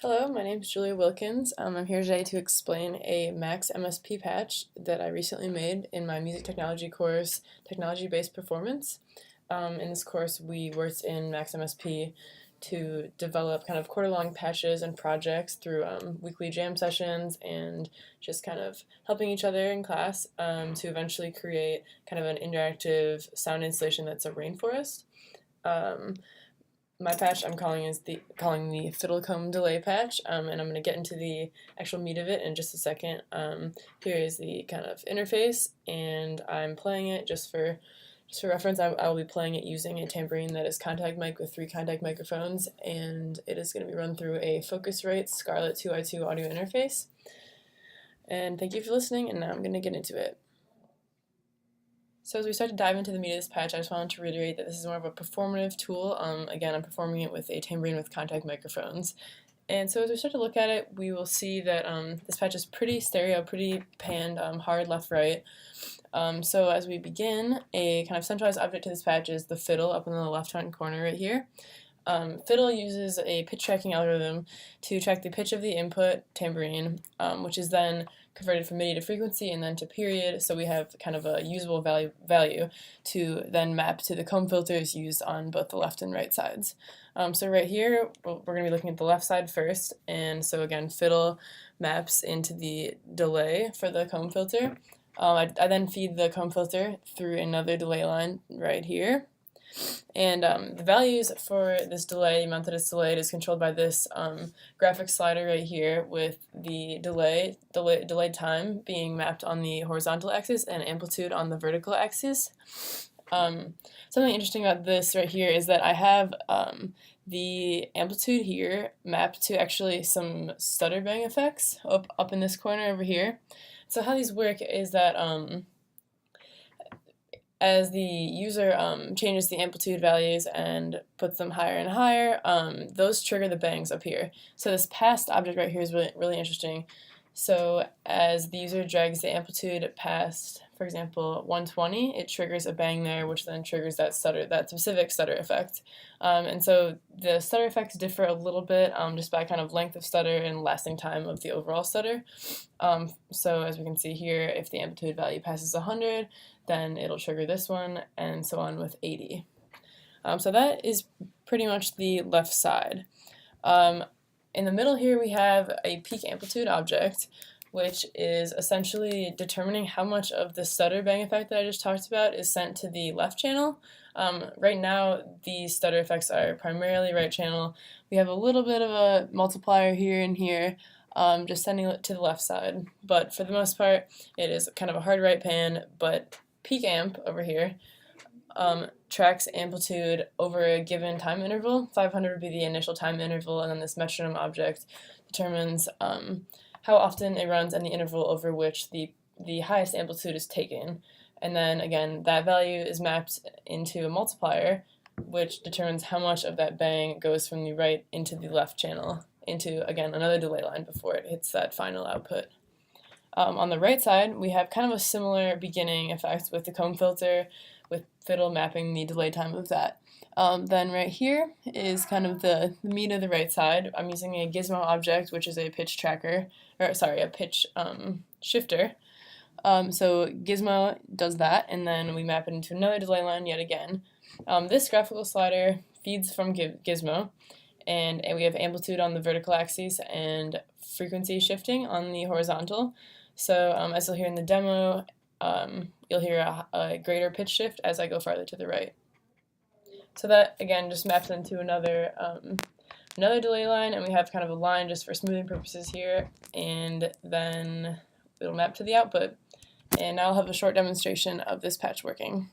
Hello, my name is Julia Wilkins. I'm here today to explain a Max MSP patch that I recently made in my music technology course, Technology-Based Performance. In this course, we worked in Max MSP to develop kind of quarter-long patches and projects through weekly jam sessions and just kind of helping each other in class to eventually create kind of an interactive sound installation that's a rainforest. My patch I'm calling the Fiddle comb delay patch, and I'm going to get into the actual meat of it in just a second. Here is the kind of interface, and I'm playing it just for reference. I will be playing it using a tambourine that is contact mic with 3 contact microphones, and it is going to be run through a Focusrite Scarlett 2i2 audio interface. And thank you for listening, and now I'm going to get into it. So as we start to dive into the meat of this patch, I just wanted to reiterate that this is more of a performative tool. Again, I'm performing it with a tambourine with contact microphones. And so as we start to look at it, we will see that this patch is pretty stereo, pretty panned, hard left-right. So as we begin, a kind of centralized object to this patch is the fiddle up in the left-hand corner right here. Fiddle uses a pitch tracking algorithm to track the pitch of the input tambourine, which is then converted from MIDI to frequency and then to period, so we have kind of a usable value to then map to the comb filters used on both the left and right sides. So right here, we're going to be looking at the left side first, and so again, fiddle maps into the delay for the comb filter. I then feed the comb filter through another delay line right here. And the values for this delay, the amount that is delayed, is controlled by this graphic slider right here, with the delayed time being mapped on the horizontal axis and amplitude on the vertical axis. Something interesting about this right here is that I have the amplitude here mapped to actually some stutter bang effects up in this corner over here. So how these work is that as the user changes the amplitude values and puts them higher and higher, those trigger the bangs up here. So this past object right here is really interesting. So as the user drags the amplitude past, for example, 120, it triggers a bang there, which then triggers that specific stutter effect. And so the stutter effects differ a little bit just by kind of length of stutter and lasting time of the overall stutter. So as we can see here, if the amplitude value passes 100, then it'll trigger this one, and so on with 80. So that is pretty much the left side. In the middle here we have a peak amplitude object, which is essentially determining how much of the stutter bang effect that I just talked about is sent to the left channel. Right now, these stutter effects are primarily right channel. We have a little bit of a multiplier here and here, just sending it to the left side. But for the most part, it is kind of a hard right pan, but peak amp over here tracks amplitude over a given time interval. 500 would be the initial time interval, and then this metronome object determines how often it runs and the interval over which the highest amplitude is taken. And then again, that value is mapped into a multiplier, which determines how much of that bang goes from the right into the left channel, into, again, another delay line before it hits that final output. On the right side, we have kind of a similar beginning effect with the comb filter, with fiddle mapping the delay time of that. Then right here is kind of the meat of the right side. I'm using a gizmo object, which is a pitch tracker, or sorry, a pitch shifter. So gizmo does that, and then we map it into another delay line yet again. This graphical slider feeds from gizmo, and we have amplitude on the vertical axis and frequency shifting on the horizontal. So as you'll hear in the demo, you'll hear a greater pitch shift as I go farther to the right. So that, again, just maps into another delay line, and we have kind of a line just for smoothing purposes here, and then it'll map to the output. And now I'll have a short demonstration of this patch working.